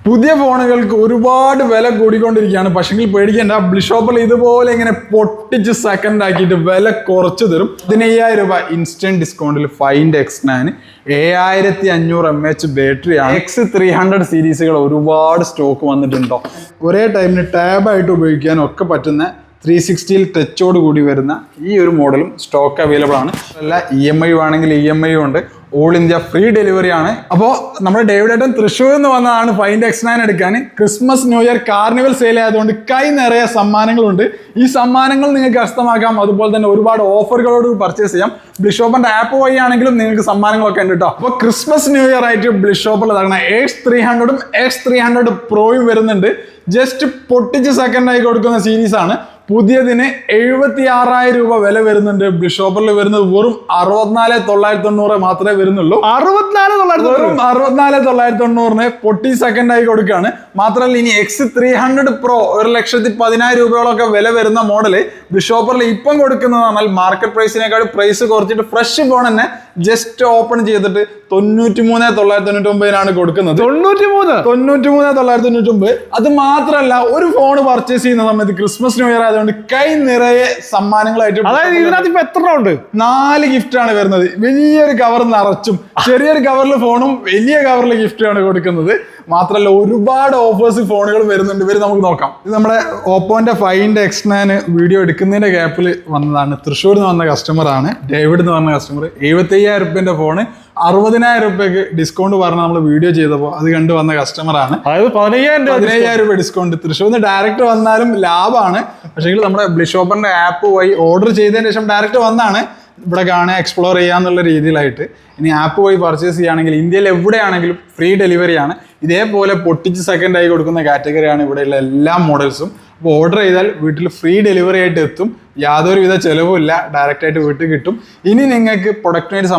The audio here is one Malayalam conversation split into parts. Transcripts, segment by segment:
പുതിയ ഫോണുകൾക്ക് ഒരുപാട് വില കൂടിക്കൊണ്ടിരിക്കുകയാണ്. പക്ഷെങ്കിൽ പേടിക്കേണ്ട, ബ്ലിഷോപ്പിൽ ഇതുപോലെ ഇങ്ങനെ പൊട്ടിച്ച് സെക്കൻഡ് ആക്കിയിട്ട് വില കുറച്ച് തരും. 15,000 രൂപ ഇൻസ്റ്റന്റ് ഡിസ്കൗണ്ടിൽ ഫൈൻഡ് X9 7500 mAh ബാറ്ററിയാണ്. X300 സീരീസുകൾ ഒരുപാട് സ്റ്റോക്ക് വന്നിട്ടുണ്ടോ. ഒരേ ടൈമിന് ടാബായിട്ട് ഉപയോഗിക്കാനും ഒക്കെ പറ്റുന്ന 360 ടച്ചോട് കൂടി വരുന്ന ഈ ഒരു മോഡലും സ്റ്റോക്ക് അവൈലബിൾ ആണ്. അല്ല EMI വേണമെങ്കിൽ EMI ഉണ്ട്. ഓൾ ഇന്ത്യ ഫ്രീ ഡെലിവറി ആണ്. അപ്പോൾ നമ്മുടെ ഡേവിഡ് ഏട്ടൻ തൃശ്ശൂരിൽ നിന്ന് വന്നതാണ് ഫൈൻഡ് X9 എടുക്കാൻ. Christmas new year carnival sale ആയതുകൊണ്ട് കൈ നിറയെ സമ്മാനങ്ങളുണ്ട്. ഈ സമ്മാനങ്ങൾ നിങ്ങൾക്ക് കരസ്ഥമാക്കാം. അതുപോലെ തന്നെ ഒരുപാട് ഓഫറുകളോട് പർച്ചേസ് ചെയ്യാം. ബ്ലിഷോപ്പിന്റെ ആപ്പ് വഴി ആണെങ്കിലും നിങ്ങൾക്ക് സമ്മാനങ്ങളൊക്കെ ഉണ്ട് കേട്ടോ. അപ്പോൾ ക്രിസ്മസ് ന്യൂ ഇയർ ആയിട്ട് ബ്ലിഷോപ്പിൽ ഇതാകണം X300 X300 Proയും വരുന്നുണ്ട്. ജസ്റ്റ് പൊട്ടിച്ച് സെക്കൻഡ് ആയി കൊടുക്കുന്ന സീരീസ് ആണ്. പുതിയതിന് 76,000 രൂപ വില വരുന്നുണ്ട്. ബ്ലിഷോപ്പറിൽ വരുന്നത് വെറും 64,990 മാത്രമേ വരുന്നുള്ളൂ. 64,990 പൊട്ടി സെക്കൻഡ് ആയി കൊടുക്കുകയാണ്. മാത്രമല്ല ഇനി X300 Pro 1,10,000 രൂപയോളൊക്കെ വില വരുന്ന മോഡല് ബ്ലിഷോപ്പറിൽ ഇപ്പം കൊടുക്കുന്നതാണ്. മാർക്കറ്റ് പ്രൈസിനേക്കാൾ പ്രൈസ് കുറച്ചിട്ട് ഫ്രഷ് ഫോൺ തന്നെ ജസ്റ്റ് ഓപ്പൺ ചെയ്തിട്ട് 93,999 കൊടുക്കുന്നത്. 93,999. അത് മാത്രമല്ല, ഒരു ഫോൺ പർച്ചേസ് ചെയ്യുന്ന സമയത്ത് ക്രിസ്മസ് ന്യൂ ഇയർ ആയതുകൊണ്ട് കൈ നിറയെ സമ്മാനങ്ങളായിട്ട്, അതായത് ഇതിനകത്ത് ഇപ്പൊ എത്ര ഉണ്ട്? 4 ഗിഫ്റ്റ് ആണ് വരുന്നത്. വലിയൊരു കവർ നിറച്ചും ചെറിയൊരു കവറിൽ ഫോണും വലിയ കവറിൽ ഗിഫ്റ്റാണ് കൊടുക്കുന്നത്. മാത്രമല്ല ഒരുപാട് ഓഫേഴ്സ് ഫോണുകൾ വരുന്നുണ്ട്. ഇവര് നമുക്ക് നോക്കാം. ഇത് നമ്മുടെ ഓപ്പോന്റെ ഫൈൻഡ് X9 വീഡിയോ എടുക്കുന്നതിന്റെ ഗ്യാപ്പിൽ വന്നതാണ്. തൃശ്ശൂരിൽ നിന്ന് വന്ന കസ്റ്റമർ ആണ്, ഡേവിഡ് എന്ന് പറഞ്ഞ കസ്റ്റമർ. 75,000 രൂപന്റെ ഫോണ് 60,000 രൂപയ്ക്ക് ഡിസ്കൗണ്ട് പറഞ്ഞ് നമ്മൾ വീഡിയോ ചെയ്തപ്പോൾ അത് കണ്ടു വന്ന കസ്റ്റമർ ആണ്. അതായത് 15,000 രൂപ ഡിസ്കൗണ്ട്. തൃശ്ശൂരിൽ നിന്ന് ഡയറക്റ്റ് വന്നാലും ലാഭമാണ്. പക്ഷേ നമ്മുടെ ബ്ലിഷോപ്പറിന്റെ ആപ്പ് വഴി ഓർഡർ ചെയ്തതിന് ശേഷം ഡയറക്റ്റ് വന്നാണ് ഇവിടെ കാണുക, എക്സ്പ്ലോർ ചെയ്യാന്നുള്ള രീതിയിലായിട്ട്. ഇനി ആപ്പ് വഴി പർച്ചേസ് ചെയ്യുകയാണെങ്കിൽ ഇന്ത്യയിൽ എവിടെയാണെങ്കിലും ഫ്രീ ഡെലിവറിയാണ്. ഇതേപോലെ പൊട്ടിച്ച് സെക്കൻഡ് ആയി കൊടുക്കുന്ന കാറ്റഗറിയാണ് ഇവിടെയുള്ള എല്ലാ മോഡൽസും. അപ്പോൾ ഓർഡർ ചെയ്താൽ വീട്ടിൽ ഫ്രീ ഡെലിവറി ആയിട്ട് എത്തും. യാതൊരുവിധ ചിലവുമില്ല, ഡയറക്റ്റ് ആയിട്ട് വീട്ടിൽ കിട്ടും. ഇനി നിങ്ങൾക്ക് പ്രൊഡക്റ്റുമായിട്ട്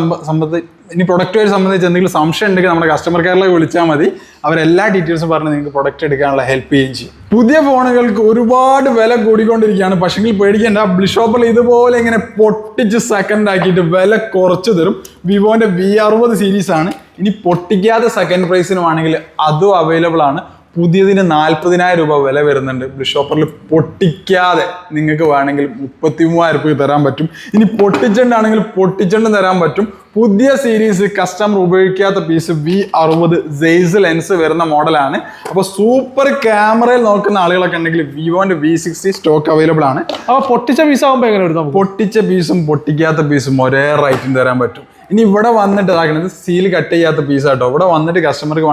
സംബന്ധിച്ച് എന്തെങ്കിലും സംശയം ഉണ്ടെങ്കിൽ നമ്മുടെ കസ്റ്റമർ കെയറിലേക്ക് വിളിച്ചാൽ മതി. അവരെല്ലാ ഡീറ്റെയിൽസും പറഞ്ഞ് നിങ്ങൾക്ക് പ്രൊഡക്റ്റ് എടുക്കാനുള്ള ഹെൽപ്പ് ചെയ്യുകയും ചെയ്യും. പുതിയ ഫോണുകൾക്ക് ഒരുപാട് വില കൂടിക്കൊണ്ടിരിക്കുകയാണ്. പക്ഷെങ്കിൽ പേടിക്കേണ്ട, ബ്ലിഷോപ്പിൽ ഇതുപോലെ ഇങ്ങനെ പൊട്ടിച്ച് സെക്കൻഡ് ആക്കിയിട്ട് വില കുറച്ച് തരും. വിവോന്റെ V60 സീരീസ് ആണ്. ഇനി പൊട്ടിക്കാതെ സെക്കൻഡ് പ്രൈസിനുമാണെങ്കിൽ അതും അവൈലബിൾ ആണ്. പുതിയതിന് 40,000 രൂപ വില വരുന്നുണ്ട്. ബ്ലിഷോപ്പറിൽ പൊട്ടിക്കാതെ നിങ്ങൾക്ക് വേണമെങ്കിൽ 33,000 രൂപയ്ക്ക് തരാൻ പറ്റും. ഇനി പൊട്ടിച്ചണ്ടാണെങ്കിൽ പൊട്ടിച്ചണ്ടും തരാൻ പറ്റും. പുതിയ സീരീസ് കസ്റ്റമർ ഉപയോഗിക്കാത്ത പീസ് V60 സെയ്സ് ലെൻസ് വരുന്ന മോഡലാണ്. അപ്പോൾ സൂപ്പർ ക്യാമറയിൽ നോക്കുന്ന ആളുകളൊക്കെ ഉണ്ടെങ്കിൽ വിവോന്റെ V60 സ്റ്റോക്ക് അവൈലബിൾ ആണ്. അപ്പോൾ പൊട്ടിച്ച പീസ് ആകുമ്പോൾ എങ്ങനെ എടുത്താൽ പൊട്ടിച്ച പീസും പൊട്ടിക്കാത്ത പീസും ഒരേ റേറ്റിന് തരാൻ പറ്റും. ഇനി ഇവിടെ വന്നിട്ട് ഇതാക്കുന്നത് സീൽ കട്ട് ചെയ്യാത്ത പീസാട്ടോ. ഇവിടെ വന്നിട്ട് കസ്റ്റമർക്ക്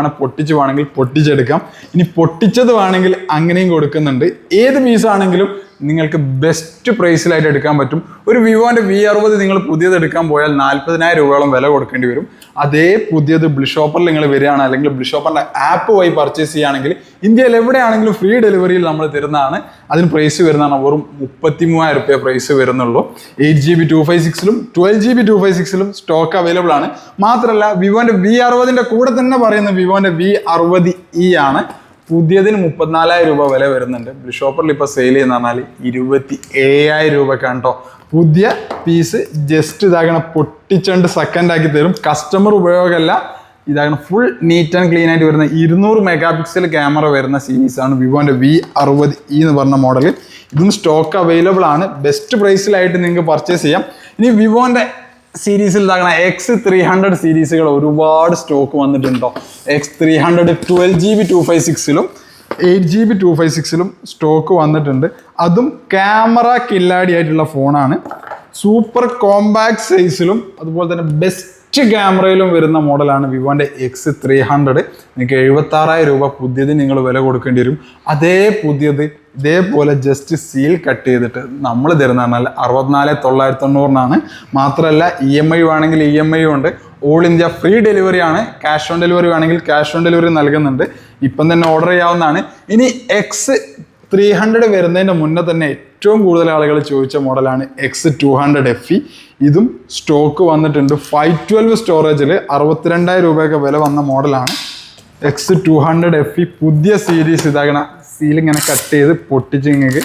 വേണമെങ്കിൽ പൊട്ടിച്ചെടുക്കാം. ഇനി പൊട്ടിച്ചത് വേണമെങ്കിൽ അങ്ങനെയും കൊടുക്കുന്നുണ്ട്. ഏത് പീസാണെങ്കിലും നിങ്ങൾക്ക് ബെസ്റ്റ് പ്രൈസിലായിട്ട് എടുക്കാൻ പറ്റും. ഒരു വിവോന്റെ V60 നിങ്ങൾ പുതിയത് എടുക്കാൻ പോയാൽ 40,000 രൂപയോളം വില കൊടുക്കേണ്ടി വരും. അതേ പുതിയത് ബ്ലിഷോപ്പറിൽ നിങ്ങൾ വരികയാണ്, അല്ലെങ്കിൽ ബ്ലിഷോപ്പറിന്റെ ആപ്പ് വഴി പർച്ചേസ് ചെയ്യുകയാണെങ്കിൽ ഇന്ത്യയിൽ എവിടെയാണെങ്കിലും ഫ്രീ ഡെലിവറിയിൽ നമ്മൾ തരുന്നതാണ്. അതിന് പ്രൈസ് വരുന്നതാണ് വെറും 33,000 രൂപ പ്രൈസ് വരുന്നുള്ളൂ. 8GB 256-ലും 12GB 256-ലും സ്റ്റോക്ക് അവൈലബിൾ ആണ്. മാത്രമല്ല വിവോന്റെ V60 കൂടെ തന്നെ പറയുന്ന വിവോന്റെ V60E ആണ്. പുതിയതിന് 34,000 രൂപ വില വരുന്നുണ്ട്. ബ്ലിഷോപ്പറിൽ ഇപ്പോൾ സെയിൽ ചെയ്യുന്ന പറഞ്ഞാൽ 27,000 രൂപക്കാണ് കേട്ടോ. പുതിയ പീസ് ജസ്റ്റ് ഇതാകണം പൊട്ടിച്ചണ്ട് സെക്കൻഡ് ആക്കി തരും. കസ്റ്റമർ ഉപയോഗമല്ല, ഇതാകണം ഫുൾ നീറ്റ് ആൻഡ് ക്ലീൻ ആയിട്ട് വരുന്ന 200 മെഗാപിക്സൽ ക്യാമറ വരുന്ന സീരീസാണ് വിവോന്റെ V60E എന്ന് പറഞ്ഞ മോഡൽ. ഇതും സ്റ്റോക്ക് അവൈലബിൾ ആണ്. ബെസ്റ്റ് പ്രൈസിലായിട്ട് നിങ്ങൾക്ക് പർച്ചേസ് ചെയ്യാം. ഇനി വിവോന്റെ സീരീസിൽ ഇതാകണ X300 സീരീസുകൾ ഒരുപാട് സ്റ്റോക്ക് വന്നിട്ടുണ്ടോ. X300 12GB 256-ലും 8GB 256-ലും സ്റ്റോക്ക് വന്നിട്ടുണ്ട്. അതും ക്യാമറ കില്ലാടി ആയിട്ടുള്ള ഫോണാണ്. സൂപ്പർ കോമ്പാക്ട് സൈസിലും അതുപോലെ തന്നെ ബെസ്റ്റ് ക്യാമറയിലും വരുന്ന മോഡലാണ് വിവോന്റെ X300. നിങ്ങൾക്ക് 76,000 രൂപ പുതിയത് നിങ്ങൾ വില കൊടുക്കേണ്ടി വരും. അതേ പുതിയത് ഇതേപോലെ ജസ്റ്റ് സീൽ കട്ട് ചെയ്തിട്ട് നമ്മൾ തരുന്ന പറഞ്ഞാൽ 64,990 മാത്രമല്ല EMI വേണമെങ്കിൽ EMI ഉണ്ട്. ഓൾ ഇന്ത്യ ഫ്രീ ഡെലിവറി ആണ്. ക്യാഷ് ഓൺ ഡെലിവറി വേണമെങ്കിൽ ക്യാഷ് ഓൺ ഡെലിവറി നൽകുന്നുണ്ട്. ഇപ്പം തന്നെ ഓർഡർ ചെയ്യാവുന്നതാണ്. ഇനി X300 വരുന്നതിൻ്റെ മുന്നേ തന്നെ ഏറ്റവും കൂടുതൽ ആളുകൾ ചോദിച്ച മോഡലാണ് X200 FE. ഇതും സ്റ്റോക്ക് വന്നിട്ടുണ്ട്. 512 സ്റ്റോറേജിൽ 62,000 രൂപയൊക്കെ വില വന്ന മോഡലാണ് X200 FE. പുതിയ സീരീസ് ഇതാകണ സീൽ ഇങ്ങനെ കട്ട് ചെയ്ത് പൊട്ടിച്ച് നിങ്ങൾക്ക്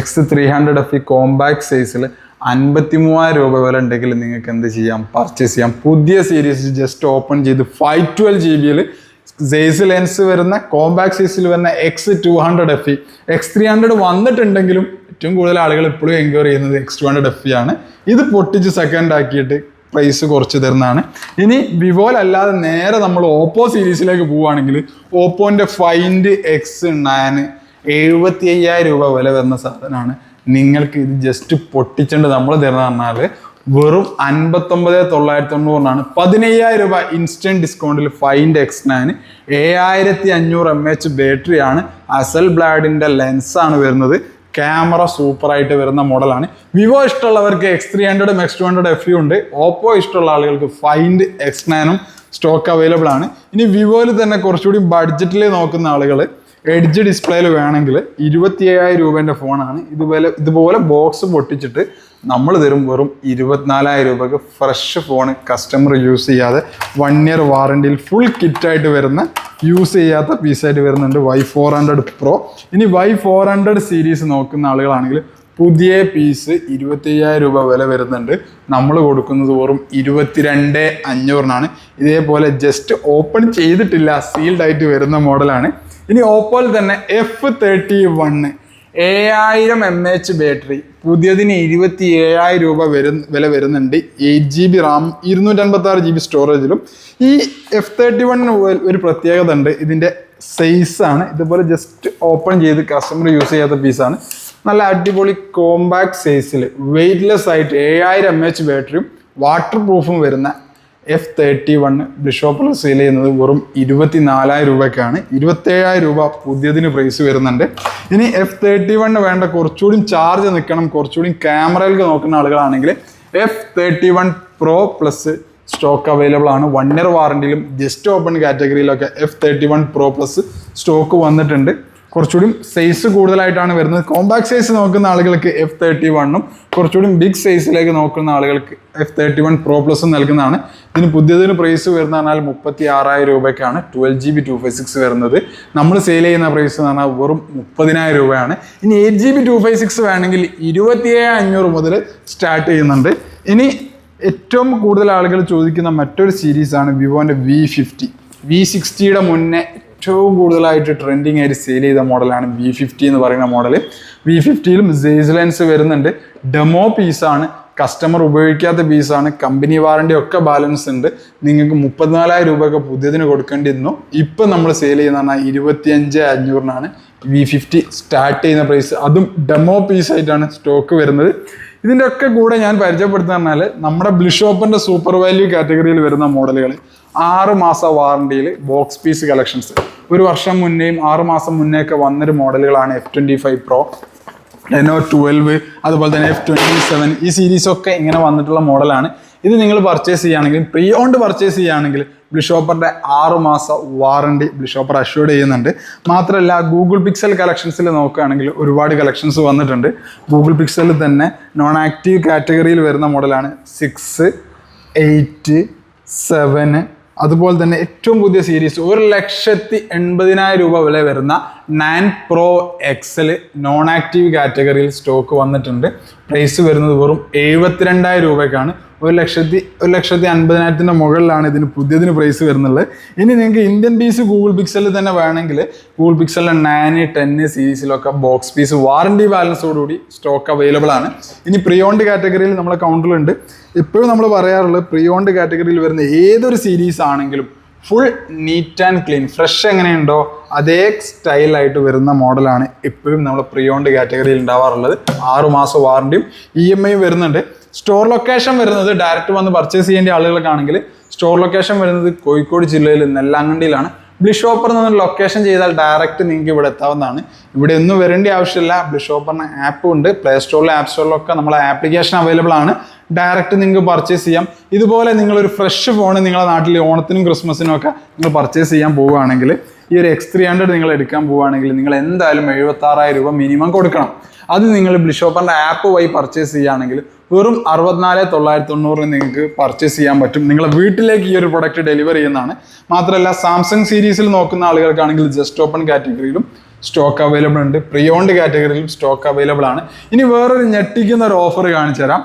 X300 FE കോമ്പാക്ട് സൈസിൽ 53,000 രൂപ വില ഉണ്ടെങ്കിൽ നിങ്ങൾക്ക് എന്ത് ചെയ്യാം, പർച്ചേസ് ചെയ്യാം. പുതിയ സീരീസ് ജസ്റ്റ് ഓപ്പൺ ചെയ്ത് 512 GB സൈസ് ലെൻസ് വരുന്ന കോമ്പാക്ട് സൈസിൽ വരുന്ന X200FE X300 വന്നിട്ടുണ്ടെങ്കിലും ഏറ്റവും കൂടുതൽ ആളുകൾ ഇപ്പോഴും എൻക്വയറി ചെയ്യുന്നത് X200FE ആണ്. ഇത് പൊട്ടിച്ച് സെക്കൻഡ് ആക്കിയിട്ട് പ്രൈസ് കുറച്ച് തരുന്നതാണ്. ഇനി വിവോലല്ലാതെ നേരെ നമ്മൾ ഓപ്പോ സീരീസിലേക്ക് പോവുകയാണെങ്കിൽ ഓപ്പോൻ്റെ ഫൈൻഡ് X9 75,000 രൂപ വില വരുന്ന സാധനമാണ്. നിങ്ങൾക്ക് ഇത് ജസ്റ്റ് പൊട്ടിച്ചിട്ട് നമ്മൾ തരുന്ന പറഞ്ഞാൽ വെറും 59,990 15,000 രൂപ ഇൻസ്റ്റന്റ് ഡിസ്കൗണ്ടിൽ ഫൈൻഡ് X9 7500 mAh ബാറ്ററിയാണ്. അസൽ ബ്ലാഡിന്റെ ലെൻസാണ് വരുന്നത്. ക്യാമറ സൂപ്പറായിട്ട് വരുന്ന മോഡലാണ്. വിവോ ഇഷ്ടമുള്ളവർക്ക് X300 X200FE ഉണ്ട്. ഓപ്പോ ഇഷ്ടമുള്ള ആളുകൾക്ക് ഫൈൻഡ് X9 സ്റ്റോക്ക് അവൈലബിൾ ആണ്. ഇനി വിവോയിൽ തന്നെ കുറച്ചുകൂടി ബഡ്ജറ്റിൽ നോക്കുന്ന ആളുകൾ എഡ്ജ് ഡിസ്പ്ലേയിൽ വേണമെങ്കിൽ 27,000 രൂപേൻ്റെ ഫോണാണ്. ഇതുപോലെ ബോക്സ് പൊട്ടിച്ചിട്ട് നമ്മൾ തരും വെറും 24,000 രൂപക്ക് ഫ്രഷ് ഫോൺ കസ്റ്റമർ യൂസ് ചെയ്യാതെ 1 year വാറണ്ടിയിൽ ഫുൾ കിറ്റായിട്ട് വരുന്ന യൂസ് ചെയ്യാത്ത പീസായിട്ട് വരുന്നുണ്ട് Y400 Pro. ഇനി Y400 സീരീസ് നോക്കുന്ന ആളുകളാണെങ്കിൽ പുതിയ പീസ് 25,000 രൂപ വില വരുന്നുണ്ട്. നമ്മൾ കൊടുക്കുന്നത് വെറും 22,500 ഇതേപോലെ ജസ്റ്റ് ഓപ്പൺ ചെയ്തിട്ടില്ല, സീൽഡ് ആയിട്ട് വരുന്ന മോഡലാണ്. ഇനി ഓപ്പോയിൽ തന്നെ F31 7000 mAh ബാറ്ററി പുതിയതിന് 27,000 രൂപ വില വരുന്നുണ്ട്. 8GB Ram 256GB സ്റ്റോറേജിലും. ഈ F31 ഒരു പ്രത്യേകത ഉണ്ട്, ഇതിൻ്റെ സൈസാണ്. ഇതുപോലെ ജസ്റ്റ് ഓപ്പൺ ചെയ്ത് കസ്റ്റമർ യൂസ് ചെയ്യാത്ത പീസാണ്. നല്ല അടിപൊളി കോമ്പാക്ട് സൈസിൽ വെയ്റ്റ്ലെസ് ആയിട്ട് 7000 mAh ബാറ്ററിയും വാട്ടർ പ്രൂഫും വരുന്ന F31 ബ്ലിഷോപ്പിൽ സെയിൽ ചെയ്യുന്നത് വെറും 24,000 രൂപയ്ക്കാണ്. 27,000 രൂപ പുതിയതിന് പ്രൈസ് വരുന്നുണ്ട്. ഇനി F31 വേണ്ട കുറച്ചുകൂടി ചാർജ് നിൽക്കണം, കുറച്ചുകൂടി ക്യാമറയിൽ നോക്കുന്ന ആളുകളാണെങ്കിൽ F31 Pro Plus stock available ആണ്. 1 year വാറണ്ടിയിലും ജസ്റ്റ് ഓപ്പൺ കാറ്റഗറിയിലൊക്കെ F31 Pro Plus സ്റ്റോക്ക് വന്നിട്ടുണ്ട്. കുറച്ചുകൂടി സൈസ് കൂടുതലായിട്ടാണ് വരുന്നത്. കോമ്പാക്ട് സൈസ് നോക്കുന്ന ആളുകൾക്ക് F31 കുറച്ചുകൂടി ബിഗ് സൈസിലേക്ക് നോക്കുന്ന ആളുകൾക്ക് F31 Pro Plus നൽകുന്നതാണ്. ഇതിന് പുതിയതിന് പ്രൈസ് വരുന്ന പറഞ്ഞാൽ 36,000 രൂപയ്ക്കാണ് 12GB 256 വരുന്നത്. നമ്മൾ സെയിൽ ചെയ്യുന്ന പ്രൈസ് എന്ന് പറഞ്ഞാൽ വെറും 30,000 രൂപയാണ്. ഇനി 8GB 256 വേണമെങ്കിൽ 27,500 മുതൽ സ്റ്റാർട്ട് ചെയ്യുന്നുണ്ട്. ഇനി ഏറ്റവും കൂടുതൽ ആളുകൾ ചോദിക്കുന്ന മറ്റൊരു സീരീസാണ് വിവോൻ്റെ V50. V60യുടെ മുന്നേ ഏറ്റവും കൂടുതലായിട്ട് ട്രെൻഡിങ് ആയിട്ട് സെയിൽ ചെയ്ത മോഡലാണ് V50 എന്ന് പറയുന്ന മോഡൽ. V50യിലും സൈസ് ലെൻസ് വരുന്നുണ്ട്. ഡെമോ പീസാണ്, കസ്റ്റമർ ഉപയോഗിക്കാത്ത പീസാണ്. കമ്പനി വാറണ്ടി ഒക്കെ ബാലൻസ് ഉണ്ട്. നിങ്ങൾക്ക് 34,000 രൂപയൊക്കെ പുതിയതിന് കൊടുക്കേണ്ടിയിരുന്നു. ഇപ്പം നമ്മൾ സെയിൽ ചെയ്യുന്ന 25,500 V50 സ്റ്റാർട്ട് ചെയ്യുന്ന പ്രൈസ്. അതും ഡെമോ പീസായിട്ടാണ് സ്റ്റോക്ക് വരുന്നത്. ഇതിൻ്റെ ഒക്കെ കൂടെ ഞാൻ പരിചയപ്പെടുത്തുന്ന പറഞ്ഞാൽ നമ്മുടെ ബ്ലിഷോപ്പിൻ്റെ സൂപ്പർ വാല്യൂ കാറ്റഗറിയിൽ വരുന്ന മോഡലുകൾ 6 മാസം വാറണ്ടിയിൽ ബോക്സ് പീസ് കളക്ഷൻസ് 1 വർഷം മുന്നേയും 6 മാസം മുന്നേ ഒക്കെ വന്നൊരു മോഡലുകളാണ് F25 Pro, Reno 12, അതുപോലെ തന്നെ F27. ഈ സീരീസൊക്കെ ഇങ്ങനെ വന്നിട്ടുള്ള മോഡലാണ്. ഇത് നിങ്ങൾ പർച്ചേസ് ചെയ്യുകയാണെങ്കിൽ പ്രീ ഓൺഡ് പർച്ചേസ് ചെയ്യുകയാണെങ്കിൽ ബ്ലിഷോപ്പറിൻ്റെ 6 മാസം വാറണ്ടി ബ്ലിഷോപ്പർ അഷ്യൂർഡ് ചെയ്യുന്നുണ്ട്. മാത്രമല്ല ഗൂഗിൾ പിക്സൽ കളക്ഷൻസിൽ നോക്കുകയാണെങ്കിൽ ഒരുപാട് കളക്ഷൻസ് വന്നിട്ടുണ്ട്. ഗൂഗിൾ പിക്സലിൽ തന്നെ നോൺ ആക്റ്റീവ് കാറ്റഗറിയിൽ വരുന്ന മോഡലാണ് 6, 8, 7. അതുപോലെ തന്നെ ഏറ്റവും പുതിയ സീരീസ് 1,80,000 രൂപ വില വരുന്ന 9 Pro XL നോൺ ആക്റ്റീവ് കാറ്റഗറിയിൽ സ്റ്റോക്ക് വന്നിട്ടുണ്ട്. പ്രൈസ് വരുന്നത് വെറും 72,000 രൂപയ്ക്കാണ്. 1,50,000 മുകളിലാണ് ഇതിന് പുതിയതിന് പ്രൈസ് വരുന്നുള്ളത്. ഇനി നിങ്ങൾക്ക് ഇന്ത്യൻ പീസ് ഗൂഗിൾ പിക്സലിൽ തന്നെ വേണമെങ്കിൽ ഗൂഗിൾ പിക്സലിൻ്റെ 9, 10 സീരീസിലൊക്കെ ബോക്സ് പീസ് വാറണ്ടി ബാലൻസോടുകൂടി സ്റ്റോക്ക് അവൈലബിൾ ആണ്. ഇനി പ്രീ ഓൺഡ് കാറ്റഗറിയിൽ നമ്മളെ കൗണ്ടറിലുണ്ട്. ഇപ്പോഴും നമ്മൾ പറയാറുള്ളത് പ്രീ ഓൺഡ് കാറ്റഗറിയിൽ വരുന്ന ഏതൊരു സീരീസ് ആണെങ്കിലും full neat and clean fresh എങ്ങനെയുണ്ടോ അതേ സ്റ്റൈലായിട്ട് വരുന്ന മോഡലാണ് എപ്പോഴും നമ്മൾ പ്രീ ഓൺഡ് കാറ്റഗറിയിൽ ഉണ്ടാവാറുള്ളത്. 6 മാസം വാറണ്ടിയും EMI വരുന്നുണ്ട്. സ്റ്റോർ ലൊക്കേഷൻ വരുന്നത് ഡയറക്റ്റ് വന്ന് പർച്ചേസ് ചെയ്യേണ്ട ആളുകൾക്കാണെങ്കിൽ സ്റ്റോർ ലൊക്കേഷൻ വരുന്നത് കോഴിക്കോട് ജില്ലയിൽ നെല്ലാങ്കണ്ടിയിലാണ്. ബ്ലിഷോപ്പറിൽ നിന്ന് ലൊക്കേഷൻ ചെയ്താൽ ഡയറക്റ്റ് നിങ്ങൾക്ക് ഇവിടെ എത്താവുന്നതാണ്. ഇവിടെ ഒന്നും വരേണ്ട ആവശ്യമില്ല. ബ്ലിഷോപ്പറിന് ആപ്പും ഉണ്ട്. പ്ലേ സ്റ്റോറിലും ആപ്പ് സ്റ്റോറിലൊക്കെ നമ്മളെ ആപ്ലിക്കേഷൻ അവൈലബിൾ ആണ്. ഡയറക്റ്റ് നിങ്ങൾക്ക് പർച്ചേസ് ചെയ്യാം. ഇതുപോലെ നിങ്ങളൊരു ഫ്രഷ് ഫോൺ നിങ്ങളുടെ നാട്ടിൽ ഓണത്തിനും ക്രിസ്മസിനും ഒക്കെ നിങ്ങൾ പർച്ചേസ് ചെയ്യാൻ പോവുകയാണെങ്കിൽ ഈ ഒരു X300 നിങ്ങൾ എടുക്കാൻ പോവുകയാണെങ്കിൽ നിങ്ങൾ എന്തായാലും 76,000 രൂപ മിനിമം കൊടുക്കണം. അത് നിങ്ങൾ ബ്ലിഷോപ്പറിൻ്റെ ആപ്പ് വഴി പർച്ചേസ് ചെയ്യുകയാണെങ്കിൽ വെറും 64,990 നിങ്ങൾക്ക് പർച്ചേസ് ചെയ്യാൻ പറ്റും. നിങ്ങളെ വീട്ടിലേക്ക് ഈ ഒരു പ്രൊഡക്റ്റ് ഡെലിവറി ചെയ്യുന്നതാണ്. മാത്രമല്ല സാംസങ് സീരീസിൽ നോക്കുന്ന ആളുകൾക്കാണെങ്കിൽ ജസ്റ്റ് ഓപ്പൺ കാറ്റഗറിയിലും സ്റ്റോക്ക് അവൈലബിൾ ഉണ്ട്. പ്രീ ഓൺഡ് കാറ്റഗറിയിലും സ്റ്റോക്ക് അവൈലബിൾ ആണ്. ഇനി വേറൊരു ഞെട്ടിക്കുന്ന ഒരു ഓഫർ കാണിച്ചു തരാം.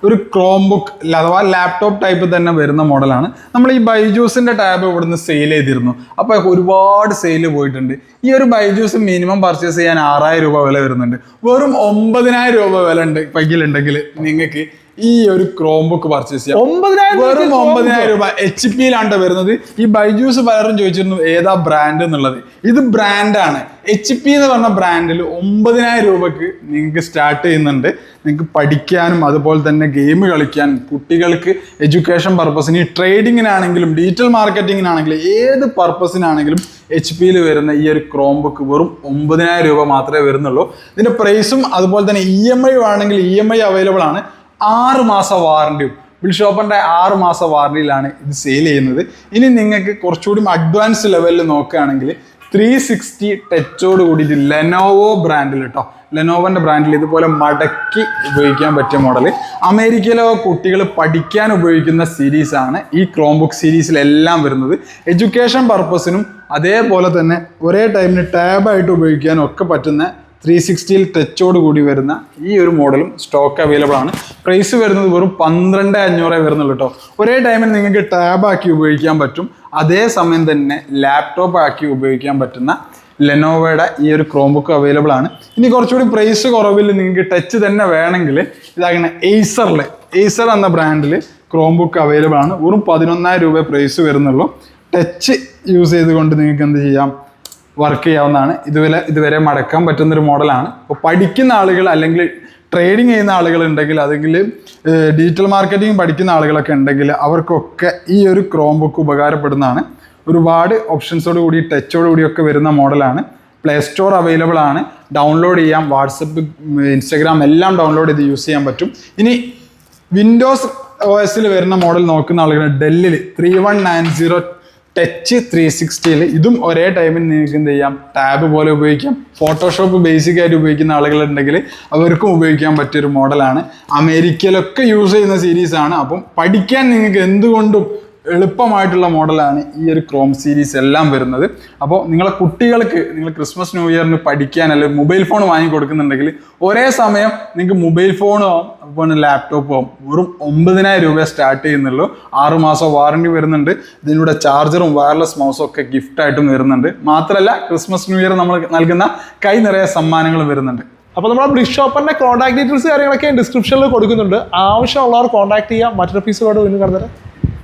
ഒരു ക്രോം ബുക്ക് അഥവാ ലാപ്ടോപ്പ് ടൈപ്പ് തന്നെ വരുന്ന മോഡലാണ്. നമ്മൾ ഈ ബൈജൂസിന്റെ ടാബ് ഇവിടുന്ന് സെയിൽ ചെയ്തിരുന്നു. അപ്പോൾ ഒരുപാട് സെയിൽ പോയിട്ടുണ്ട്. ഈ ഒരു ബൈജൂസ് മിനിമം പർച്ചേസ് ചെയ്യാൻ 6000 രൂപ വില വരുന്നുണ്ട്. വെറും 9000 രൂപ വില ഉണ്ട് കയ്യിലുണ്ടെങ്കിൽ നിങ്ങൾക്ക് ഈ ഒരു ക്രോം ബുക്ക് പർച്ചേസ് ചെയ്യാം. 9000 വെറും 9000 രൂപ HP ലാണ് വരുന്നത്. ഈ ബൈജൂസ് പലരും ചോദിച്ചിരുന്നു ഏതാ ബ്രാൻഡ് എന്നുള്ളത്. ഇത് ബ്രാൻഡാണ്. HP എന്ന് പറഞ്ഞ ബ്രാൻഡിൽ 9000 രൂപക്ക് നിങ്ങൾക്ക് സ്റ്റാർട്ട് ചെയ്യുന്നുണ്ട്. നിങ്ങൾക്ക് പഠിക്കാനും അതുപോലെ തന്നെ ഗെയിം കളിക്കാനും കുട്ടികൾക്ക് എഡ്യൂക്കേഷൻ പർപ്പസിന് ട്രേഡിങ്ങിനാണെങ്കിലും ഡിജിറ്റൽ മാർക്കറ്റിങ്ങിനാണെങ്കിലും ഏത് പർപ്പസിനാണെങ്കിലും HP വരുന്ന ഈ ഒരു ക്രോം ബുക്ക് വെറും 9000 രൂപ മാത്രമേ വരുന്നുള്ളൂ. ഇതിന്റെ പ്രൈസും അതുപോലെ തന്നെ EMI ആണെങ്കിൽ EMI അവൈലബിൾ ആണ്. 6 മാസം വാറണ്ടിയും ബിൽ ഷോപ്പറിന്റെ 6 മാസം വാറണ്ടിയിലാണ് ഇത് സെയിൽ ചെയ്യുന്നത്. ഇനി നിങ്ങൾക്ക് കുറച്ചുകൂടി അഡ്വാൻസ് ലെവലിൽ നോക്കുകയാണെങ്കിൽ 360 ടച്ചോട് കൂടിയിട്ട് ലെനോവോ ബ്രാൻഡിൽ കേട്ടോ, ലെനോവോന്റെ ബ്രാൻഡിൽ ഇതുപോലെ മടക്കി ഉപയോഗിക്കാൻ പറ്റിയ മോഡൽ. അമേരിക്കയിലെ കുട്ടികൾ പഠിക്കാൻ ഉപയോഗിക്കുന്ന സീരീസ് ആണ് ഈ ക്രോം ബുക്ക് സീരീസിലെല്ലാം വരുന്നത്. എഡ്യൂക്കേഷൻ പർപ്പസിനും അതേപോലെ തന്നെ ഒരേ ടൈമിന് ടാബായിട്ട് ഉപയോഗിക്കാനും ഒക്കെ പറ്റുന്ന 360 ടച്ചോട് കൂടി വരുന്ന ഈ ഒരു മോഡലും സ്റ്റോക്ക് അവൈലബിൾ ആണ്. പ്രൈസ് വരുന്നത് വെറും 12500 വരുന്നുള്ളൂ കേട്ടോ. ഒരേ ടൈമിൽ നിങ്ങൾക്ക് ടാബാക്കി ഉപയോഗിക്കാൻ പറ്റും, അതേസമയം തന്നെ ലാപ്ടോപ്പ് ആക്കി ഉപയോഗിക്കാൻ പറ്റുന്ന ലെനോവോയുടെ ഈ ഒരു ക്രോം ബുക്ക് അവൈലബിൾ ആണ്. ഇനി കുറച്ചുകൂടി പ്രൈസ് കുറവിൽ നിങ്ങൾക്ക് ടച്ച് തന്നെ വേണമെങ്കിൽ ഇതാകണ എയ്സർ എന്ന ബ്രാൻഡിൽ ക്രോം ബുക്ക് അവൈലബിൾ ആണ്. വെറും 11000 രൂപ പ്രൈസ് വരുന്നുള്ളൂ. ടച്ച് യൂസ് ചെയ്തുകൊണ്ട് നിങ്ങൾക്ക് എന്ത് ചെയ്യാം, വർക്ക് ചെയ്യാവുന്നതാണ്. ഇതുവരെ മടക്കാൻ പറ്റുന്നൊരു മോഡലാണ്. അപ്പോൾ പഠിക്കുന്ന ആളുകൾ അല്ലെങ്കിൽ ട്രേഡിങ് ചെയ്യുന്ന ആളുകൾ ഉണ്ടെങ്കിൽ അല്ലെങ്കിൽ ഡിജിറ്റൽ മാർക്കറ്റിംഗ് പഠിക്കുന്ന ആളുകളൊക്കെ ഉണ്ടെങ്കിൽ അവർക്കൊക്കെ ഈ ഒരു ക്രോം ബുക്ക് ഉപകാരപ്പെടുന്നതാണ്. ഒരുപാട് ഓപ്ഷൻസോട് കൂടി ടച്ചോട് കൂടിയൊക്കെ വരുന്ന മോഡലാണ്. പ്ലേ സ്റ്റോർ അവൈലബിൾ ആണ്. ഡൗൺലോഡ് ചെയ്യാം. വാട്സപ്പ്, ഇൻസ്റ്റാഗ്രാം എല്ലാം ഡൗൺലോഡ് ചെയ്ത് യൂസ് ചെയ്യാൻ പറ്റും. ഇനി വിൻഡോസ് OS വരുന്ന മോഡൽ നോക്കുന്ന ആളുകൾ ഡെല്ലിൽ 3190 ടച്ച് 360 ഇതും ഒരേ ടൈമിൽ നിങ്ങൾക്ക് എന്ത് ചെയ്യാം, ടാബ് പോലെ ഉപയോഗിക്കാം. ഫോട്ടോഷോപ്പ് ബേസിക് ആയിട്ട് ഉപയോഗിക്കുന്ന ആളുകളുണ്ടെങ്കിൽ അവർക്കും ഉപയോഗിക്കാൻ പറ്റിയൊരു മോഡലാണ്. അമേരിക്കയിലൊക്കെ യൂസ് ചെയ്യുന്ന സീരീസ് ആണ്. അപ്പം പഠിക്കാൻ നിങ്ങൾക്ക് എന്തുകൊണ്ടും എളുപ്പമായിട്ടുള്ള മോഡലാണ് ഈ ഒരു ക്രോം സീരീസ് എല്ലാം വരുന്നത്. അപ്പോൾ നിങ്ങളെ കുട്ടികൾക്ക് നിങ്ങൾ ക്രിസ്മസ് ന്യൂ ഇയറിന് പഠിക്കാൻ അല്ലെങ്കിൽ മൊബൈൽ ഫോൺ വാങ്ങി കൊടുക്കുന്നുണ്ടെങ്കിൽ ഒരേ സമയം നിങ്ങൾക്ക് മൊബൈൽ ഫോണും ആവും അതുപോലെ ലാപ്ടോപ്പും ആവും. വെറും 9000 രൂപ സ്റ്റാർട്ട് ചെയ്യുന്നുള്ളൂ. 6 മാസം വാറണ്ടി വരുന്നുണ്ട്. ഇതിലൂടെ ചാർജറും വയർലെസ് മൗസും ഒക്കെ ഗിഫ്റ്റായിട്ടും വരുന്നുണ്ട്. മാത്രമല്ല ക്രിസ്മസ് ന്യൂ ഇയർ നമ്മൾ നൽകുന്ന കൈ നിറയെ സമ്മാനങ്ങളും വരുന്നുണ്ട്. അപ്പോൾ നമ്മുടെ ബ്ലിസ് ഷോപ്പറിന്റെ കോൺടാക്ട് ഡീറ്റെയിൽസ് കാര്യങ്ങളൊക്കെ ഡിസ്ക്രിപ്ഷനിൽ കൊടുക്കുന്നുണ്ട്. ആവശ്യമുള്ളവർ കോൺടാക്ട് ചെയ്യാം. മറ്റൊരു എപ്പിസോഡ് വീണ്ടും കാണുന്നത്.